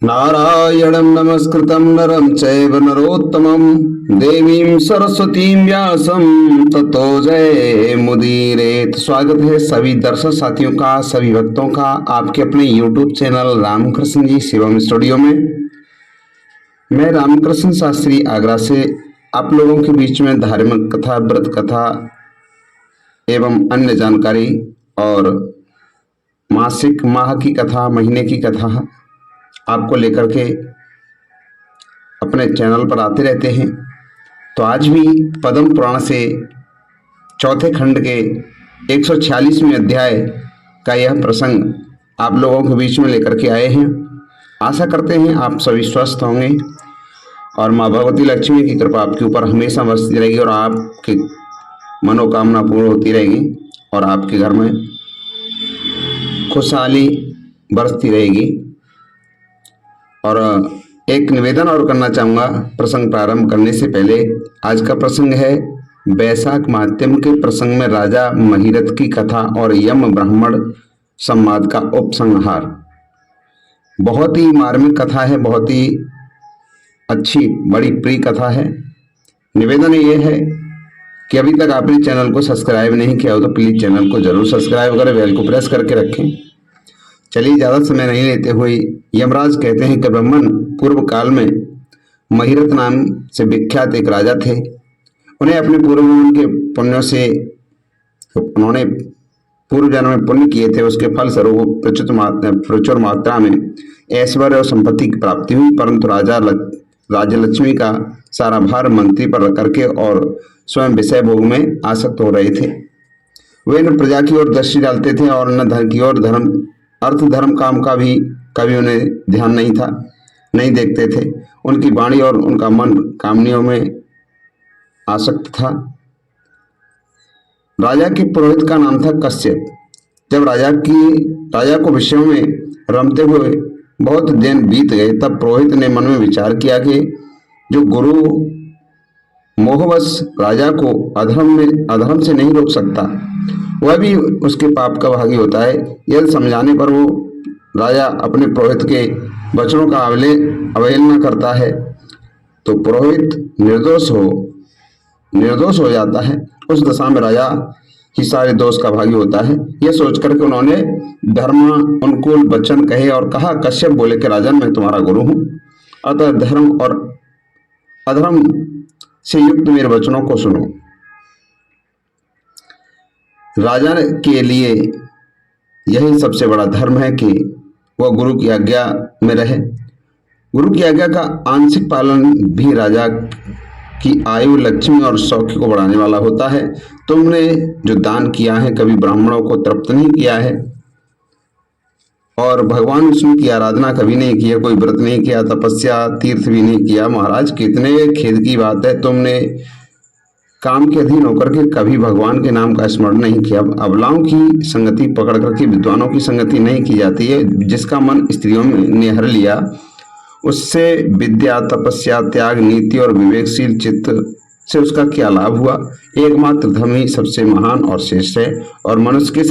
नारायणं नमस्कृतं नरं चैव नरोत्तमं देवीं सरस्वतीं व्यासं ततो जय मुदीरये। तो स्वागत है सभी दर्शक साथियों का, सभी भक्तों का आपके अपने YouTube चैनल रामकृष्ण जी शिवम स्टूडियो में। मैं रामकृष्ण शास्त्री आगरा से आप लोगों के बीच में धार्मिक कथा, व्रत कथा एवं अन्य जानकारी और मासिक, माह की कथा, महीने की कथा आपको लेकर के अपने चैनल पर आते रहते हैं। तो आज भी पद्म पुराण से चौथे खंड के 146वें अध्याय का यह प्रसंग आप लोगों के बीच में लेकर के आए हैं। आशा करते हैं आप सभी स्वस्थ होंगे और माँ भगवती लक्ष्मी की कृपा आपके ऊपर हमेशा बरसती रहेगी और आपकी मनोकामना पूर्ण होती रहेगी और आपके घर में खुशहाली बरसती रहेगी। और एक निवेदन और करना चाहूँगा प्रसंग प्रारंभ करने से पहले। आज का प्रसंग है वैशाख महात्म्य के प्रसंग में राजा महिरथ की कथा और यम ब्राह्मण संवाद का उपसंहार। बहुत ही मार्मिक कथा है, बहुत ही अच्छी, बड़ी प्रिय कथा है। निवेदन ये है कि अभी तक आपने चैनल को सब्सक्राइब नहीं किया हो तो प्लीज चैनल को जरूर सब्सक्राइब करें, बेल को प्रेस करके रखें। चलिए ज्यादा समय नहीं लेते हुए, यमराज कहते हैं कि ब्राह्मण पूर्व काल में महिरथ नाम से विख्यात एक राजा थे। उन्हें अपने पूर्व के पुण्यों से, उन्होंने पूर्व जन्म में पुण्य किए थे, उसके फल स्वरूप प्रचुर मात्रा में ऐश्वर्य और संपत्ति की प्राप्ति हुई। परंतु राजा लक्ष्मी का सारा भार मंत्री पर रख करके और स्वयं विषय भोग में आसक्त हो रहे थे। वे न प्रजा की ओर दृष्टि डालते थे और न धन की ओर। अर्थ धर्म काम का भी कभी उन्हें ध्यान नहीं था, नहीं देखते थे। उनकी वाणी और उनका मन कामनियों में आसक्त था। राजा के पुरोहित का नाम था कश्यप। जब राजा को विषयों में रमते हुए बहुत दिन बीत गए, तब पुरोहित ने मन में विचार किया कि जो गुरु मोहवश राजा को अधर्म से नहीं रोक सकता, वह भी उसके पाप का भागी होता है। यदि समझाने पर वो राजा अपने पुरोहित के वचनों का अवहेलना करता है तो पुरोहित निर्दोष हो जाता है। उस दशा में राजा ही सारे दोष का भागी होता है। यह सोच करके उन्होंने धर्म अनुकूल वचन कहे और कहा, कश्यप बोले कि राजन, मैं तुम्हारा गुरु हूँ, अतः धर्म और अधर्म से युक्त मेरे वचनों को सुनो। राजा के लिए यही सबसे बड़ा धर्म है कि वह गुरु की आज्ञा में रहे। गुरु की आज्ञा का आंशिक पालन भी राजा की आयु, लक्ष्मी और सौख्य को बढ़ाने वाला होता है। तुमने जो दान किया है, कभी ब्राह्मणों को तृप्त नहीं किया है और भगवान विष्णु की आराधना कभी नहीं की है, कोई व्रत नहीं किया, तपस्या, तीर्थ भी नहीं किया। महाराज, कितने खेद की बात है, तुमने काम के अधीन होकर के कभी भगवान के नाम का स्मरण नहीं किया। अबलाओं की संगति पकड़ करके विद्वानों की संगति नहीं की जाती है। जिसका मन स्त्रियों ने हर लिया, उससे विद्या, तपस्या, त्याग, नीति और विवेकशील चित्त से उसका क्या लाभ हुआ। एकमात्र धर्म ही सबसे महान और श्रेष्ठ है और मनुष्य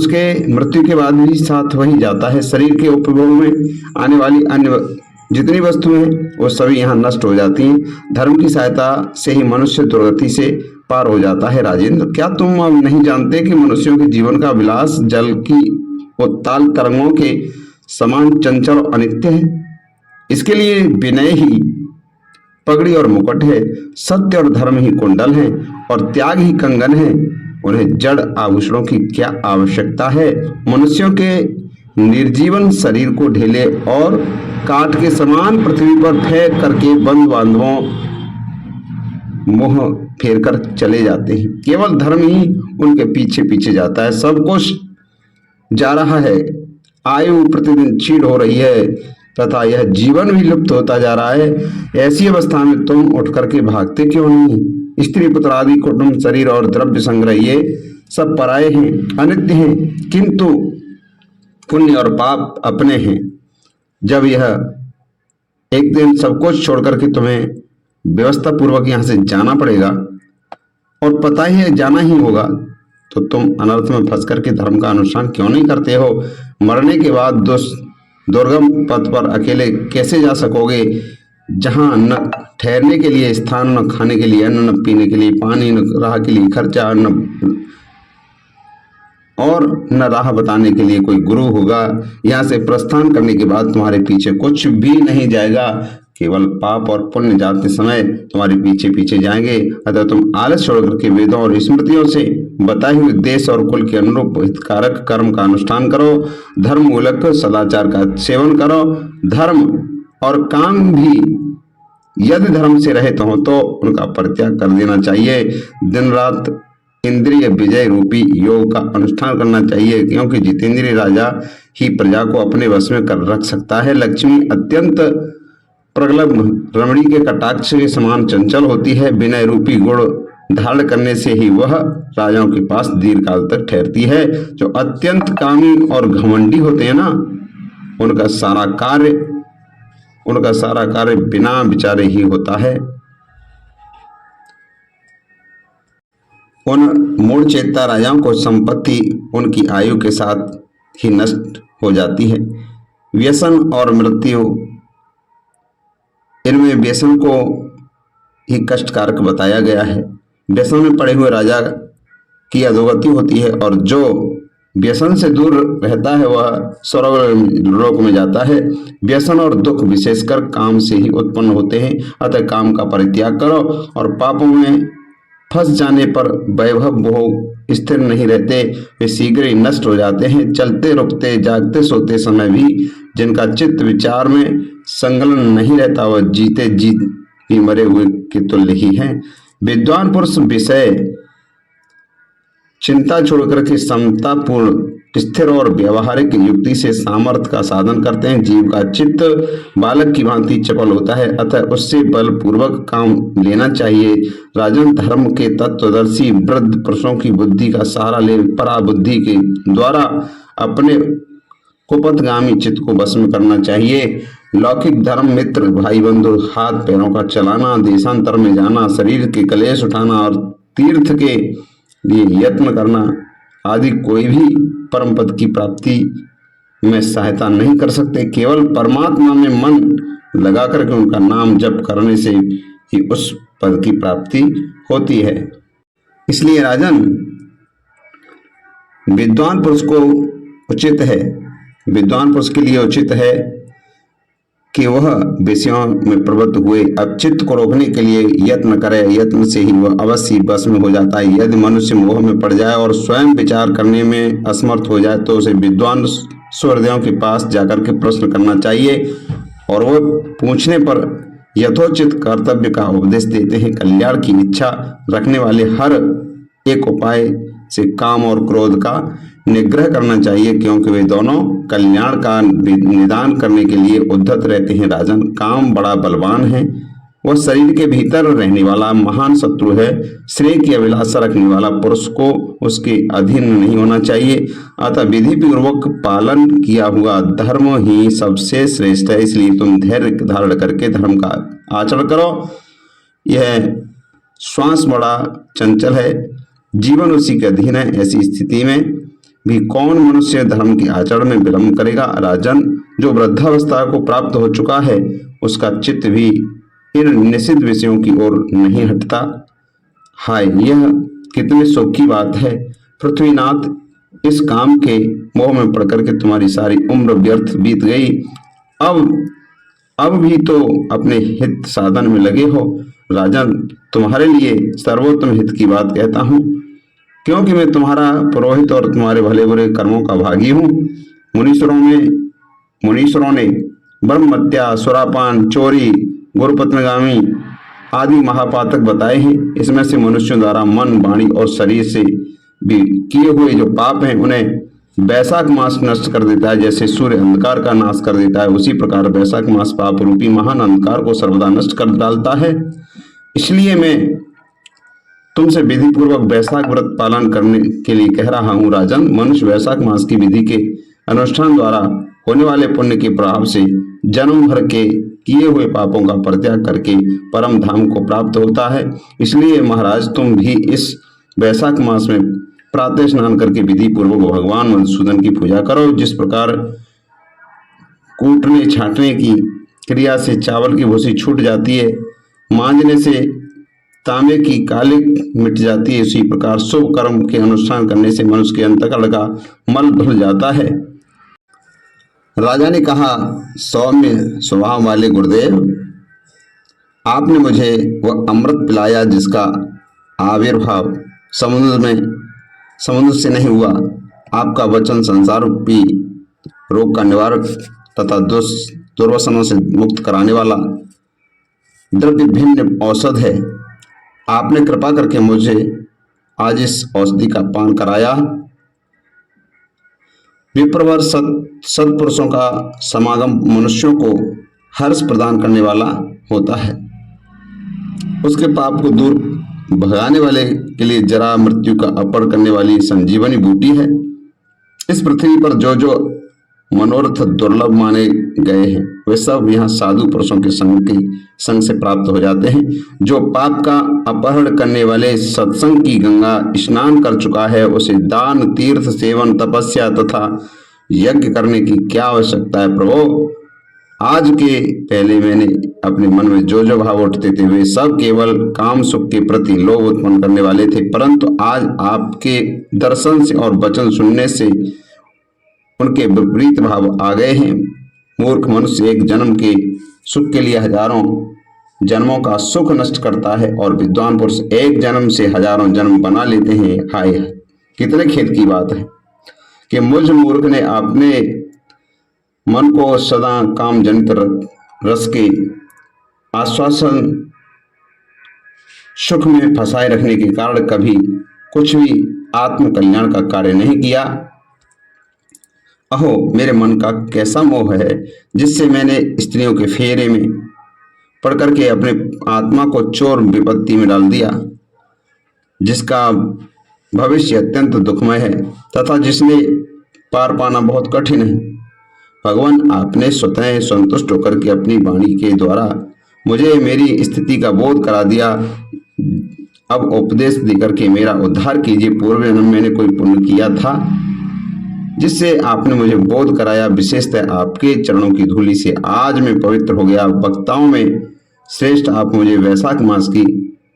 के मृत्यु के बाद भी साथ वही जाता है। शरीर के उपभोग में आने वाली अन्य जितनी वस्तुएं वो सभी यहाँ नष्ट हो जाती हैं। धर्म की सहायता से ही मनुष्य दुर्गति से पार हो जाता है। राजेंद्र, क्या तुम अब नहीं जानते कि मनुष्यों के जीवन का विलास जल की उत्ताल तरंगों के समान चंचल और अनित्य है? इसके लिए विनय ही पगड़ी और मुकुट है, सत्य और धर्म ही कुंडल है और त्याग ही कंगन है। उन्हें जड़ आभूषणों की क्या आवश्यकता है? मनुष्यों के निर्जीवन शरीर को ढेले और काट के समान पृथ्वी पर फेंक करके बंद बांधवों मुंह फेर कर चले जाते हैं। केवल धर्म ही उनके पीछे पीछे जाता है। सब कुछ जा रहा है, आयु प्रतिदिन क्षीण हो रही है तथा यह जीवन भी लुप्त होता जा रहा है। ऐसी अवस्था में तुम उठ करके भागते क्यों नहीं? स्त्री, पुत्र आदि, कुटुंब, शरीर और द्रव्य संग्रह ये सब पराये हैं, अनित्य हैं, किंतु पुण्य और पाप अपने हैं। जब यह एक दिन सब कुछ छोड़ करके तुम्हें व्यवस्था पूर्वक यहाँ से जाना पड़ेगा और पता ही है जाना ही होगा, तो तुम अनर्थ में फंस करके धर्म का अनुष्ठान क्यों नहीं करते हो? मरने के बाद दुर्गम पथ पर अकेले कैसे जा सकोगे, जहां न ठहरने के लिए स्थान, न खाने के लिए अन्न, न पीने के लिए पानी, न राह के लिए खर्चा, न राह बताने के लिए कोई गुरु होगा। यहाँ से प्रस्थान करने के बाद तुम्हारे पीछे कुछ भी नहीं जाएगा, केवल पाप और पुण्य जाते समय तुम्हारे पीछे पीछे जाएंगे। अतः तुम आलस छोड़ करके वेदों और स्मृतियों से बताए हुए देश और कुल के अनुरूप हितकारक कर्म का अनुष्ठान करो, धर्म मूलक सदाचार का सेवन करो। धर्म और काम भी यदि धर्म से रहित हो तो उनका परित्याग कर देना चाहिए। दिन रात इंद्रिय विजय रूपी योग का अनुष्ठान करना चाहिए, क्योंकि जितेंद्रिय राजा ही प्रजा को अपने वश में कर रख सकता है। लक्ष्मी अत्यंत प्रगल्भ रमणी के कटाक्ष के समान चंचल होती है। विनय रूपी गुण धारण करने से ही वह राजाओं के पास दीर्घकाल तक ठहरती है। जो अत्यंत कामी और घमंडी होते हैं ना, उनका सारा कार्य बिना विचारे ही होता है। उन मूढ़ चेता राजाओं को संपत्ति उनकी आयु के साथ ही नष्ट हो जाती है। व्यसन और मृत्यु, इनमें व्यसन को ही कष्टकारक बताया गया है। व्यसन में पड़े हुए राजा की अधोगति होती है, और जो व्यसन से दूर रहता है वह स्वर्ग लोक में जाता है। व्यसन और दुख विशेषकर काम से ही उत्पन्न होते हैं। अतः काम का परित्याग करो, और पापों में फंस जाने पर वैभव भोग स्थिर नहीं रहते, वे शीघ्र ही नष्ट हो जाते हैं। चलते रुकते जागते सोते समय भी जिनका चित्त विचार में संलग्न नहीं रहता, वह जीते जी ही मरे हुए के तुल्य ही है। विद्वान पुरुष विषय चिंता छोड़कर के समतापूर्ण स्थिर और व्यवहारिक युक्ति से सामर्थ्य का साधन करते हैं। जीव का चित्त बालक की भांति चपल होता है, अतः उससे बलपूर्वक काम लेना चाहिए। राजन, धर्म के तत्वदर्शी वृद्ध पुरुषों की बुद्धि का सहारा ले पराबुद्धि के द्वारा अपने कुपथगामी चित्त को वश में करना चाहिए। लौकिक धर्म, मित्र, भाई बंधु, हाथ पैरों का चलाना, देशांतर में जाना, शरीर के कलेश उठाना और तीर्थ के लिए यत्न करना आदि कोई भी परम पद की प्राप्ति में सहायता नहीं कर सकते। केवल परमात्मा में मन लगा करके उनका नाम जप करने से ही उस पद की प्राप्ति होती है। इसलिए राजन, विद्वान पुरुष के लिए उचित है कि वह विषयों में प्रवृत्त हुए अब चित्त को रोकने के लिए यत्न करे। यत्न से ही वह अवश्य बस में हो जाता है। यदि मनुष्य मोह में पड़ जाए और स्वयं विचार करने में असमर्थ हो जाए तो उसे विद्वान सूर्यदेव के पास जाकर के प्रश्न करना चाहिए, और वह पूछने पर यथोचित कर्तव्य का उपदेश देते हैं। कल्याण की इच्छा रखने वाले हर एक उपाय से काम और क्रोध का निग्रह करना चाहिए, क्योंकि वे दोनों कल्याण का निदान करने के लिए उद्धत रहते हैं। राजन, काम बड़ा बलवान है, वह शरीर के भीतर रहने वाला महान शत्रु है। श्रेय की अभिलाषा रखने वाला पुरुष को उसके अधीन नहीं होना चाहिए। अतः विधि पूर्वक पालन किया हुआ धर्म ही सबसे श्रेष्ठ है। इसलिए तुम धैर्य धारण करके धर्म का आचरण करो। यह श्वास बड़ा चंचल है, जीवन उसी के अधीन है। ऐसी स्थिति में भी कौन मनुष्य धर्म के आचरण में विलंब करेगा। राजन, जो वृद्धावस्था को प्राप्त हो चुका है उसका चित्त भी इन निषिद्ध विषयों की ओर नहीं हटता। हाय, यह कितने सुख की बात है। पृथ्वीनाथ, इस काम के मोह में पड़कर के तुम्हारी सारी उम्र व्यर्थ बीत गई। अब भी तो अपने हित साधन में लगे हो। राजन, तुम्हारे लिए सर्वोत्तम हित की बात कहता हूँ, क्योंकि मैं तुम्हारा पुरोहित और तुम्हारे भले बुरे कर्मों का भागी हूँ। मुनीश्वरों ने ब्रह्महत्या, सुरापान, चोरी, गुरुपत्नगामी आदि महापातक बताए हैं। इसमें से मनुष्यों द्वारा मन, वाणी और शरीर से भी किए हुए जो पाप हैं उन्हें वैशाख मास नष्ट कर देता है। जैसे सूर्य अंधकार का नाश कर देता है, उसी प्रकार वैशाख मास पाप रूपी महान अंधकार को सर्वदा नष्ट कर डालता है। इसलिए मैं तुमसे विधि पूर्वक वैशाख व्रत पालन करने के लिए कह रहा हूँ। राजन, मनुष्य वैशाख मास की विधि के अनुष्ठान द्वारा होने वाले पुण्य के प्रभाव से जन्म भर के किए हुए पापों का परित्याग करके परम धाम को प्राप्त होता है। इसलिए महाराज, तुम भी इस वैशाख मास में प्रातः स्नान करके विधि पूर्वक भगवान मधुसूदन की पूजा करो। जिस प्रकार कूटने छाँटने की क्रिया से चावल की भूसी छूट जाती है, मांजने से तांबे की कालिक मिट जाती है, उसी प्रकार शुभ कर्म के अनुष्ठान करने से मनुष्य के अंतकरण का मल धुल जाता है। राजा ने कहा, सौम्य स्वभाव वाले गुरुदेव, आपने मुझे वह अमृत पिलाया जिसका आविर्भाव समुद्र से नहीं हुआ। आपका वचन संसार रूपी रोग का निवारक तथा दुर्वसनों से मुक्त कराने वाला द्रव्य भिन्न औषध है। आपने कृपा करके मुझे आज इस औषधि का पान कराया। विप्रवर सत्पुरुषों का समागम मनुष्यों को हर्ष प्रदान करने वाला होता है। उसके पाप को दूर भगाने वाले के लिए जरा मृत्यु का अपहरण करने वाली संजीवनी बूटी है। इस पृथ्वी पर जो जो मनोरथ दुर्लभ माने गए हैं वे सब यहाँ साधु पुरुषों के संग से प्राप्त हो जाते हैं। जो पाप का अपहरण करने वाले सत्संग की गंगा स्नान कर चुका है उसे दान, तीर्थ, सेवन, तपस्या तथा यज्ञ करने की क्या आवश्यकता है। प्रभु, आज के पहले मैंने अपने मन में जो जो भाव उठते थे वे सब केवल काम सुख के प्रति लोभ उत्पन्न करने वाले थे, परंतु आज आपके दर्शन से और वचन सुनने से उनके विपरीत भाव आ गए हैं। मूर्ख मनुष्य एक जन्म के सुख के लिए हजारों जन्मों का सुख नष्ट करता है और विद्वान पुरुष एक जन्म से हजारों जन्म बना लेते हैं। हाय, कितने खेद की बात है कि मुझ मूर्ख ने अपने मन को सदा काम जनित रस के आश्वासन सुख में फंसाए रखने के कारण कभी कुछ भी आत्म कल्याण का कार्य नहीं किया। अहो, मेरे मन का कैसा मोह है जिससे मैंने स्त्रियों के फेरे में पढ़ करके अपने आत्मा को चोर विपत्ति में डाल दिया, जिसका भविष्य अत्यंत दुखमय है तथा जिसने पार पाना बहुत कठिन है। भगवान, आपने स्वतः संतुष्ट होकर के अपनी वाणी के द्वारा मुझे मेरी स्थिति का बोध करा दिया। अब उपदेश देकर के मेरा उद्धार कीजिए। पूर्व जन्म मैंने कोई पुण्य किया था जिससे आपने मुझे बोध कराया। विशेषतः आपके चरणों की धूलि से आज मैं पवित्र हो गया। वक्ताओं में श्रेष्ठ आप मुझे वैशाख मास की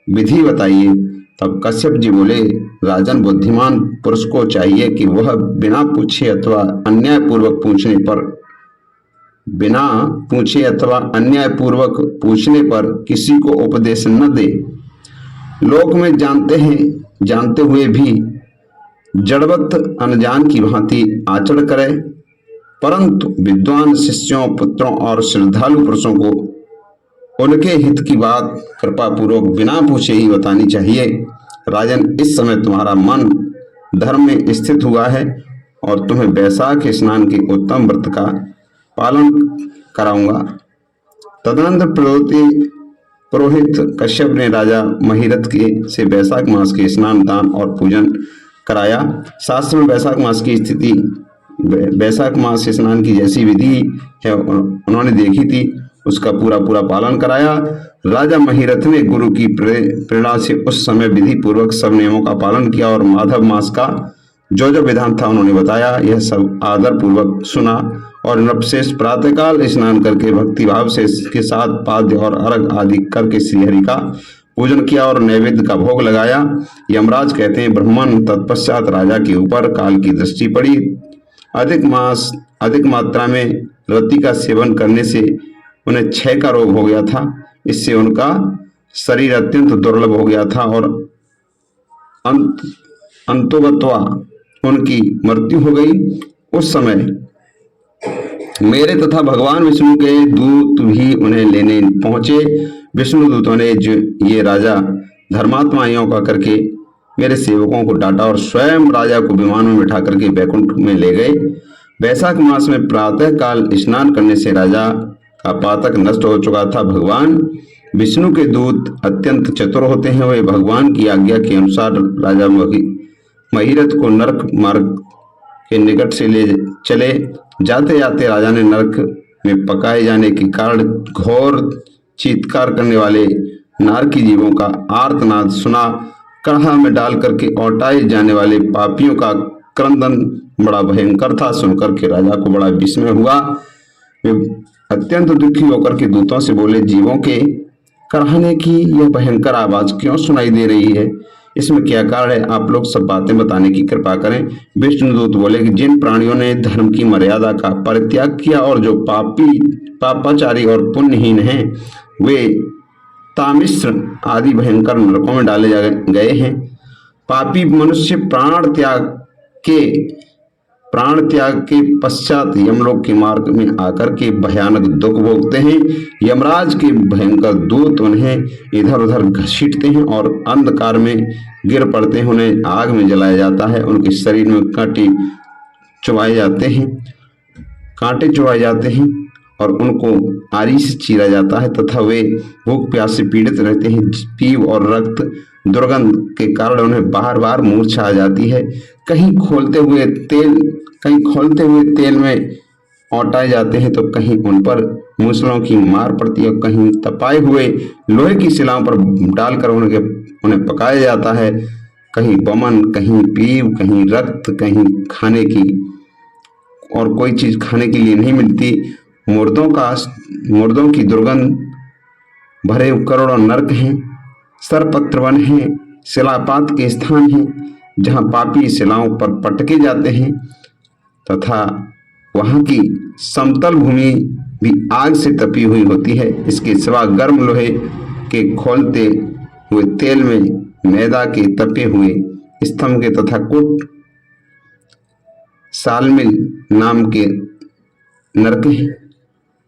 विधि बताइए। तब कश्यप जी बोले, राजन, बुद्धिमान पुरुष को चाहिए कि वह बिना पूछे अथवा अन्यायपूर्वक पूछने पर किसी को उपदेश न दे। लोक में जानते हुए भी जड़वत अनजान की भांति आचरण करे, परंतु विद्वान शिष्यों, पुत्रों और श्रद्धालु पुरुषों को उनके हित की बात कृपा पूर्वक बिना पूछे ही बतानी चाहिए। राजन, इस समय तुम्हारा मन धर्म में स्थित हुआ है और तुम्हें वैशाख स्नान के उत्तम व्रत का पालन कराऊंगा। तदनंतर पुरोहित कश्यप ने राजा महिरथ से वैशाख मास के स्नान, दान और पूजन कराया। शास्त्र में वैशाख मास स्नान की जैसी विधि है उन्होंने देखी थी, उसका पूरा पालन कराया। राजा महिरथ ने गुरु की प्रेरणा से उस समय विधि पूर्वक सब नियमों का पालन किया और माधव मास का जो जो विधान था उन्होंने बताया। यह सब आदर पूर्वक सुना और नृपशेष प्रातःकाल स्नान करके भक्ति भाव से इसके साथ पाद्य और अर्घ आदि करके श्रीहरि का पूजन किया और नैवेद्य का भोग लगाया। यमराज कहते हैं, ब्राह्मण तत्पश्चात राजा के ऊपर काल की दृष्टि पड़ी। अधिक मात्रा में रति का सेवन करने से उन्हें क्षय का रोग हो गया था। इससे उनका शरीर अत्यंत दुर्लभ हो गया था और अंतोगत्वा उनकी मृत्यु हो गई। उस समय मेरे तथा भगवान विष्णु के दूत भी उन्हें लेने पहुंचे। विष्णु दूतों ने ये राजा धर्मात्मा यों का करके मेरे सेवकों को डांटा और स्वयं राजा को विमान में बिठा करके बैकुंठ में ले गए। वैशाख मास में प्रातः काल स्नान करने से राजा का पातक नष्ट हो चुका था। भगवान विष्णु के दूत अत्यंत चतुर होते हैं। वे भगवान की आज्ञा के अनुसार राजा महिरथ को नरक मार्ग के निकट से ले चले। जाते जाते राजा ने नरक में पकाए जाने के कारण घोर चीत्कार करने वाले नारकी जीवों का आर्तनाद सुना। कढ़ा में डाल करके औटाए जाने वाले पापियों का क्रंदन बड़ा भयंकर था। सुनकर के राजा को बड़ा विस्मय हुआ। वे अत्यंत दुखी होकर के दूतों से बोले, जीवों के कराहने की यह भयंकर आवाज क्यों सुनाई दे रही है? इसमें क्या कारण है? आप लोग सब बातें बताने की कृपा करें। विष्णुदूत बोले कि जिन प्राणियों ने धर्म की मर्यादा का परित्याग किया और जो पापाचारी और पुण्यहीन हैं, वे तामिश्र आदि भयंकर नरकों में डाले गए हैं। पापी मनुष्य प्राण त्याग के पश्चात यमलोक के मार्ग में आकर के भयानक दुख भोगते हैं। यमराज के भयंकर दूत उन्हें इधर उधर घसीटते हैं और अंधकार में गिर पड़ते हैं। उन्हें आग में जलाया जाता है। उनके शरीर में कांटे चुभाए जाते हैं और उनको आरी से चीरा जाता है तथा वे भूख प्यास से पीड़ित रहते हैं। पीव और रक्त दुर्गंध के कारण उन्हें बार बार मूर्छा आ जाती है। कहीं खोलते हुए तेल में औटाए जाते हैं तो कहीं उन पर मूसलों की मार पड़ती है, कहीं तपाए हुए लोहे की शिलाओं पर डालकर उन्हें पकाया जाता है। कहीं बमन, कहीं पीव, कहीं रक्त, कहीं खाने की और कोई चीज खाने के लिए नहीं मिलती। मुर्दों की दुर्गंध भरे करोड़ों नरक हैं, सरपत्र वन हैं, शिलापात के स्थान हैं जहां पापी शिलाओं पर पटके जाते हैं तथा वहां की समतल भूमि भी आग से तपी हुई होती है। इसके सिवा गर्म लोहे के खोलते हुए तेल में मैदा के तपे हुए स्तंभ के तथा कुट सालमिल नाम के नरक हैं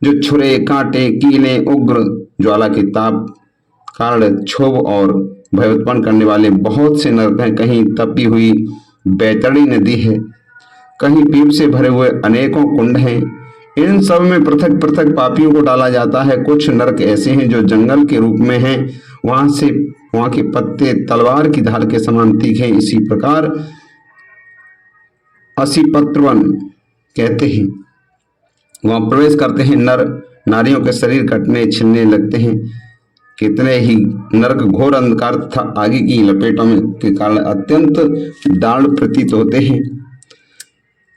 जो छुरे, कांटे, कीले, उग्र ज्वाला के ताप कारण क्षोभ और भय उत्पन्न करने वाले बहुत से नरक हैं। कहीं तपी हुई बैतरणी नदी है, कहीं पीप से भरे हुए अनेकों कुंड हैं। इन सब में पृथक पृथक पापियों को डाला जाता है। कुछ नरक ऐसे हैं जो जंगल के रूप में हैं, वहां के पत्ते तलवार की धार के समान तीखे। इसी प्रकार असिपत्रवन कहते हैं, वहां प्रवेश करते हैं नर नारियों के शरीर कटने छिलने लगते हैं। कितने ही नरक घोर अंधकार तथा आगे की लपेटों में के कारण अत्यंत दारुण प्रतीत होते हैं।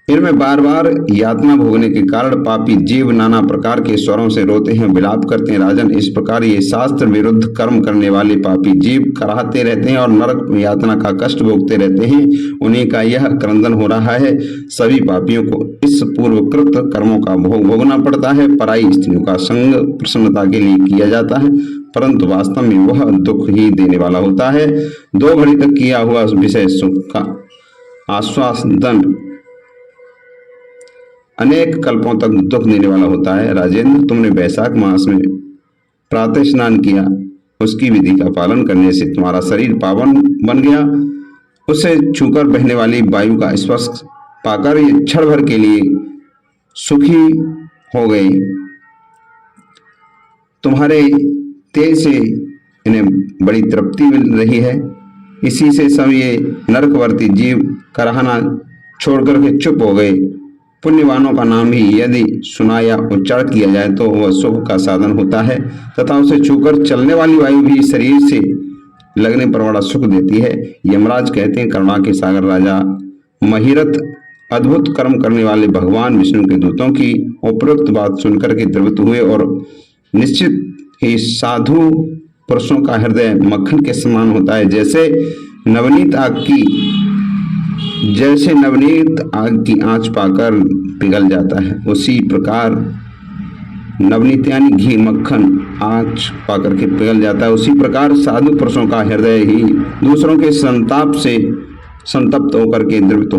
इनमें बार बार यातना भोगने के कारण पापी जीव नाना प्रकार के स्वरों से रोते हैं, विलाप करते हैं। राजन, इस प्रकार ये शास्त्र विरुद्ध कर्म करने वाले पापी जीव कराहते रहते हैं और नरक यातना का कष्ट भोगते रहते हैं। उन्हीं का यह क्रंदन हो रहा है। सभी पापियों को इस पूर्वकृत कर्मों का भोग भोगना पड़ता है। पराई स्त्रियों का संग प्रसन्नता के लिए किया जाता है, परंतु वास्तव में वह दुख ही देने वाला होता है। 2 घड़ी तक किया हुआ विषय सुख का आस्वादन अनेक कल्पों तक दुख देने वाला होता है। राजेंद्र, तुमने वैशाख मास में प्रातः स्नान किया, उसकी विधि का पालन करने से तुम्हारा शरीर पावन बन गया। उससे छूकर बहने वाली वायु का स्पर्श पाकर ये क्षण भर के लिए सुखी हो गए। तुम्हारे तेज से इन्हें बड़ी तृप्ति मिल रही है। इसी से सब ये नरकवर्ती जीव कराहना छोड़कर के चुप हो गए। पुण्यवानों का नाम ही यदि सुना या उच्चारण किया जाए तो वह सुख का साधन होता है तथा उसे छूकर चलने वाली वायु भी शरीर से लगने पर बड़ा सुख देती है। यमराज कहते हैं, करुणा के सागर राजा महिरथ अद्भुत कर्म करने वाले भगवान विष्णु के दूतों की उपरोक्त बात सुनकर के द्रवित हुए और निश्चित ही साधु पुरुषों का हृदय मक्खन के समान होता है। जैसे नवनीत आग की आंच पाकर पिघल जाता है, उसी प्रकार नवनीत यानी घी, मक्खन आंच पाकर के पिघल जाता है, उसी प्रकार साधु पुरुषों का हृदय ही दूसरों के संताप से संतप्त होकर के द्रवित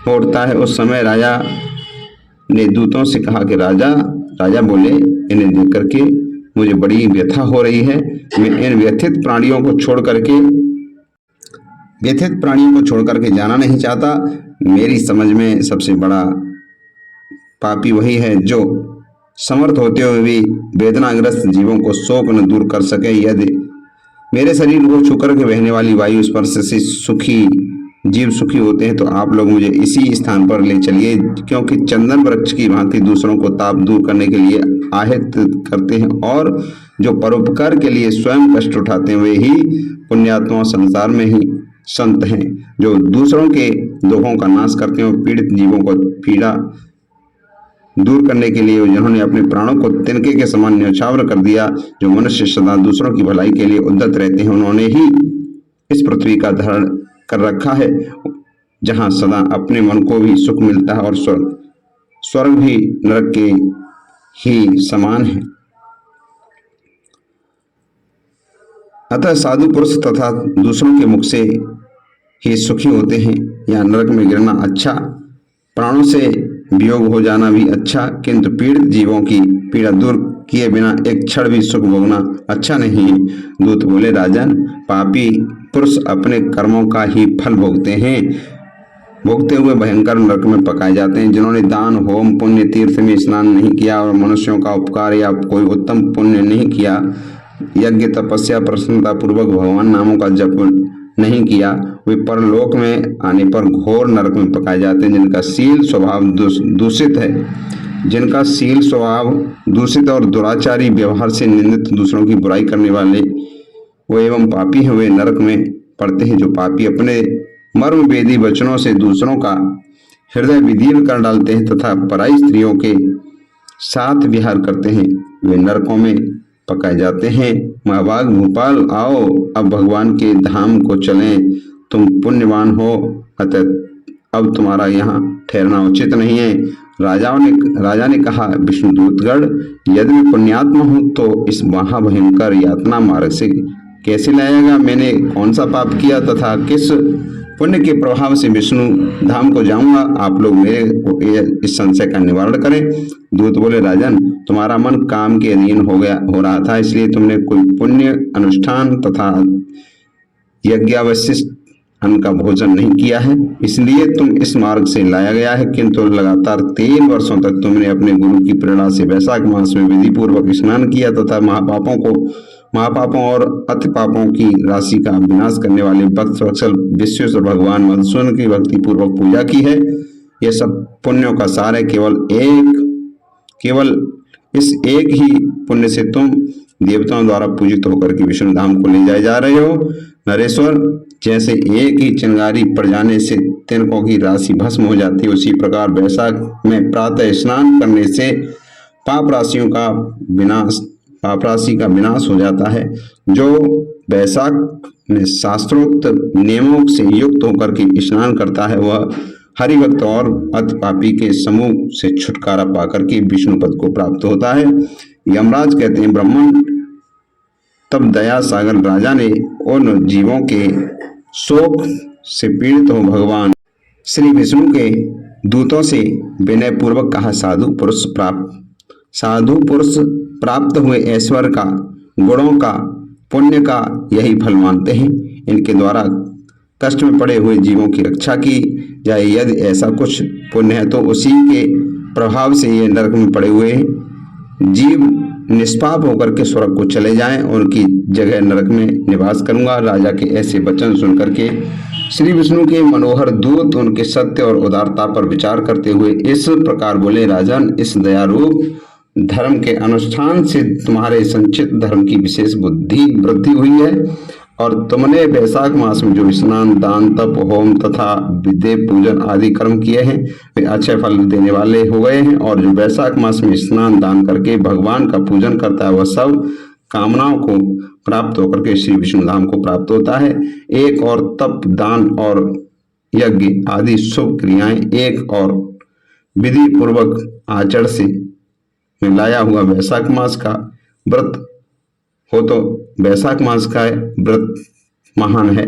होता है। उस समय राजा ने दूतों से कहा कि राजा बोले, इन्हें देख करके मुझे बड़ी व्यथा हो रही है। मैं इन व्यथित प्राणियों को छोड़ करके जाना नहीं चाहता। मेरी समझ में सबसे बड़ा पापी वही है जो समर्थ होते हुए भी वेदनाग्रस्त जीवों को शोक न दूर कर सके। यदि मेरे शरीर को छूकर के बहने वाली वायु स्पर्श से जीव सुखी होते हैं तो आप लोग मुझे इसी स्थान पर ले चलिए, क्योंकि चंदन वृक्ष की भांति दूसरों को ताप दूर करने के लिए आहित करते हैं और जो परोपकार के लिए स्वयं कष्ट उठाते हैं वे ही पुण्यात्मा संसार में ही संत हैं। जो दूसरों के दुखों का नाश करते हैं और पीड़ित जीवों को पीड़ा दूर करने के लिए जिन्होंने अपने प्राणों को तिनके के समान न्यौछावर कर दिया, जो मनुष्य सदा दूसरों की भलाई के लिए उद्यत रहते हैं, उन्होंने ही इस पृथ्वी का धारण कर रखा है, जहां सदा अपने मन को भी सुख मिलता है और स्वर्ग भी नरक के ही समान है। अतः साधु पुरुष तथा दूसरों के मुख से ही सुखी होते हैं। या नरक में गिरना अच्छा, प्राणों से वियोग हो जाना भी अच्छा, किंतु पीड़ित जीवों की पीड़ा दूर किए बिना एक क्षण भी सुख भोगना अच्छा नहीं है। दूत बोले, राजन, पापी पुरुष अपने कर्मों का ही फल भोगते हुए भयंकर नरक में पकाए जाते हैं। जिन्होंने दान, होम, पुण्य, तीर्थ में स्नान नहीं किया और मनुष्यों का उपकार या कोई उत्तम पुण्य नहीं किया, यज्ञ, तपस्या, प्रसन्नता पूर्वक भगवान नामों का जप नहीं किया, वे परलोक में आने पर घोर नरक में पकाए जाते हैं। जिनका शील स्वभाव दूषित और दुराचारी व्यवहार से निंदित, दूसरों की बुराई करने वाले वो एवं पापी हैं, वे नरक में पड़ते हैं। जो पापी अपने मर्म वेदी वचनों से दूसरों का हृदय विदीर्ण कर डालते हैं तथा पराई स्त्रियों के साथ विहार करते हैं, वे नरकों में पकाए जाते हैं। महाभाग भोपाल आओ, अब भगवान के धाम को चलें। तुम पुण्यवान हो, अतः अब तुम्हारा यहाँ ठहरना उचित नहीं है। राजा ने कहा, विष्णुदूतगण, यदि मैं पुण्यात्मा हूँ तो इस महाभयंकर यातना मार्ग से कैसे लाएगा? मैंने कौन सा पाप किया तथा किस पुण्य के प्रभाव से विष्णु धाम को जाऊंगा? आप लोग मेरे को इस संशय का निवारण करें। दूत बोले, राजन, तुम्हारा मन काम के अधीन हो रहा था, इसलिए तुमने कोई पुण्य अनुष्ठान तथा यज्ञावशिष्ट अन्न का भोजन नहीं किया है, इसलिए तुम इस मार्ग से लाया गया है। किंतु लगातार 3 वर्षों तक तुमने अपने गुरु की प्रेरणा से वैशाख मास में विधि पूर्वक स्नान किया तथा महापापों और अति पापों की राशि का विनाश करने वाले भक्त वत्सल विश्वेश्वर भगवान मधुसूदन की भक्ति पूर्वक पूजा की है। यह सब पुण्यों का सार है। केवल इस एक ही पुण्य से तुम देवताओं द्वारा पूजित होकर के विष्णु धाम को ले जाए जा रहे हो। नरेश्वर, जैसे एक ही चिंगारी पड़ जाने से तिनकों की राशि भस्म हो जाती है, उसी प्रकार वैशाख में प्रातः स्नान करने से पाप राशि का विनाश हो जाता है। जो वैशाख में शास्त्रोक्त नियमों से युक्त होकर के स्नान करता है, वह हरिभक्त और अति पापी के समूह से छुटकारा पाकर के विष्णु पद को प्राप्त होता है। यमराज कहते हैं, ब्राह्मण, तब दया सागर राजा ने उन जीवों के शोक से पीड़ित हो भगवान श्री विष्णु के दूतों से विनय पूर्वक कहा, साधु पुरुष प्राप्त हुए ऐश्वर्य का, गुणों का, पुण्य का यही फल मानते हैं। इनके द्वारा कष्ट में पड़े हुए जीवों की रक्षा की जाए। यदि ऐसा कुछ पुण्य है तो उसी के प्रभाव से ये नरक में पड़े हुए जीव निष्पाप होकर के स्वर्ग को चले जाएं, उनकी जगह नरक में निवास करूंगा। राजा के ऐसे वचन सुनकर के श्री विष्णु के मनोहर दूत उनके सत्य और उदारता पर विचार करते हुए इस प्रकार बोले, राजन, इस दयारूप धर्म के अनुष्ठान से तुम्हारे संचित धर्म की विशेष बुद्धि वृद्धि हुई है और तुमने वैशाख मास में जो स्नान, दान, तप, होम तथा विद्या पूजन आदि कर्म किए हैं, वे अच्छे फल देने वाले हो गए हैं। और जो वैशाख मास में स्नान दान करके भगवान का पूजन करता है, वह सब कामनाओं को प्राप्त होकर के श्री विष्णु धाम को प्राप्त होता है। एक और तप, दान और यज्ञ आदि शुभ क्रियाएं एक और विधि पूर्वक आचरण से में लाया हुआ वैशाख मास का व्रत हो तो वैशाख मास का व्रत महान है।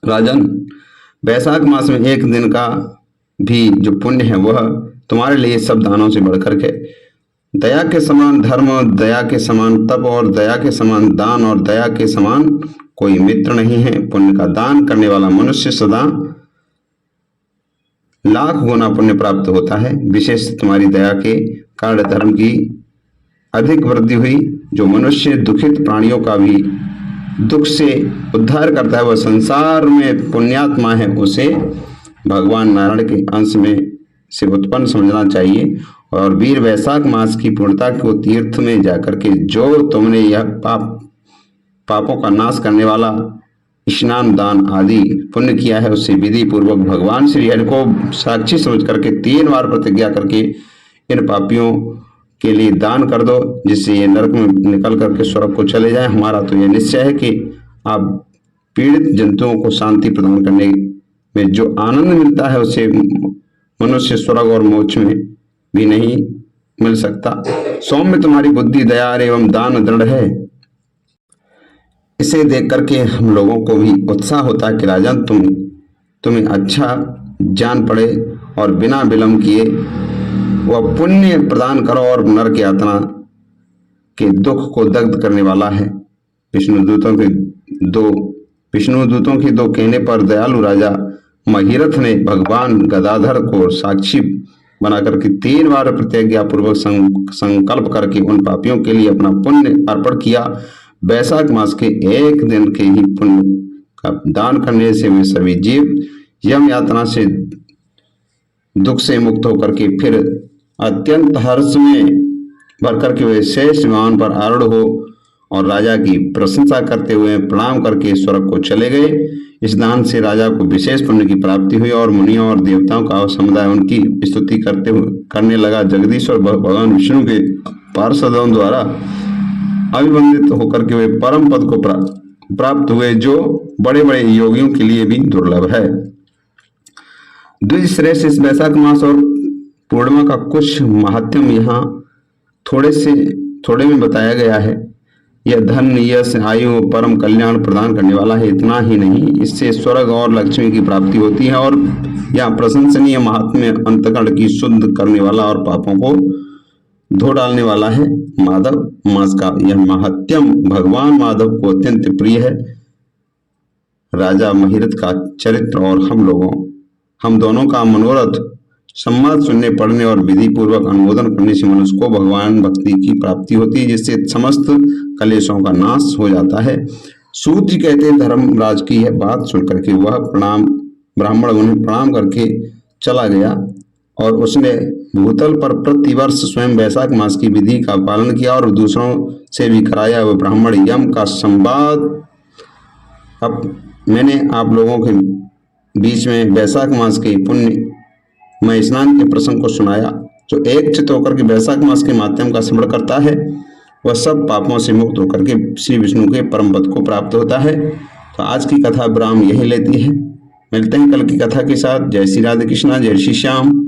राजन, वैशाख मास में एक दिन का भी जो पुण्य है वह तुम्हारे लिए सब दानों से बढ़कर के, दया के समान धर्म, दया के समान तप और दया के समान दान और दया के समान कोई मित्र नहीं है। पुण्य का दान करने वाला मनुष्य सदा लाख गुना पुण्य प्राप्त होता है। विशेष तुम्हारी दया के कारण धर्म की अधिक वृद्धि हुई। जो मनुष्य दुखित प्राणियों का भी दुख से उद्धार करता है, वह संसार में पुण्यात्मा है। उसे भगवान नारायण के अंश में से उत्पन्न समझना चाहिए। और वीर, वैशाख मास की पूर्णता को तीर्थ में जाकर के जो तुमने यह पापों का नाश करने वाला स्नान, दान आदि पुण्य किया है, उससे विधि पूर्वक भगवान श्री हरि को साक्षी समझ करके 3 बार प्रतिज्ञा करके इन पापियों के लिए दान कर दो, जिससे ये नरक में निकल करके स्वर्ग को चले जाए। हमारा तो यह निश्चय है कि आप पीड़ित जंतुओं को शांति प्रदान करने में जो आनंद मिलता है उसे मनुष्य स्वर्ग और मोक्ष में भी नहीं मिल सकता। सौम्य तुम्हारी बुद्धि, दया एवं दान दृढ़ है। इसे देख करके हम लोगों को भी उत्साह होता है कि राजन तुम्हें अच्छा जान पड़े और बिना विलंब किए वह पुण्य प्रदान करो और नरक यातना के दुख को दग्ध करने वाला है। विष्णुदूतों के दो कहने पर दयालु राजा महीरथ ने भगवान गदाधर को साक्षी बना करके 3 बार प्रतिज्ञा पूर्वक संकल्प करके उन पापियों के लिए अपना पुण्य अर्पण किया। वैशाख मास के एक दिन के ही पुण्य का दान करने से वे सभी जीव यम यातना से दुख से मुक्त होकर के फिर अत्यंत हर्ष में भर करके वे शेष विमान पर आरूढ़ हो और राजा की प्रशंसा करते हुए प्रणाम करके स्वर्ग को चले गए। इस दान से राजा को विशेष पुण्य की प्राप्ति हुई और मुनियों और देवताओं का समुदाय उनकी स्तुति करने लगा। जगदीश्वर भगवान विष्णु के पार्षदों द्वारा अभिवंदित होकर के वे परम पद को प्राप्त हुए, जो बड़े बड़े योगियों के लिए भी दुर्लभ है। द्विज श्रेष्ठ इस वैशाख मास और पूर्णिमा का कुछ महात्म्य यहाँ थोड़े में बताया गया है। यह धन, यश, आयु, परम कल्याण प्रदान करने वाला है। इतना ही नहीं, इससे स्वर्ग और लक्ष्मी की प्राप्ति होती है और यह प्रशंसनीय महात्म्य अंतकरण की शुद्ध करने वाला और पापों को धो डालने वाला है। माधव मास का यह महात्म्य भगवान माधव को अत्यंत प्रिय है। राजा महीरथ का चरित्र और हम दोनों का मनोरथ संवाद सुनने, पढ़ने और विधि पूर्वक अनुमोदन करने से मनुष्य को भगवान भक्ति की प्राप्ति होती है, जिससे समस्त कलेशों का नाश हो जाता है। सूत जी कहते हैं, धर्मराज की यह बात सुनकर के वह ब्राह्मण उन्हें प्रणाम करके चला गया और उसने भूतल पर प्रतिवर्ष स्वयं वैशाख मास की विधि का पालन किया और दूसरों से भी कराया। वह ब्राह्मण यम का संवाद अब मैंने आप लोगों के बीच में वैशाख मास के पुण्य मैं स्नान के प्रसंग को सुनाया। जो एक चित्त होकर के वैशाख मास के माध्यम का स्मरण करता है वह सब पापों से मुक्त होकर के श्री विष्णु के परम पद को प्राप्त होता है। तो आज की कथा विराम यही लेती है। मिलते हैं कल की कथा के साथ। जय श्री राधे कृष्णा, जय श्री श्याम।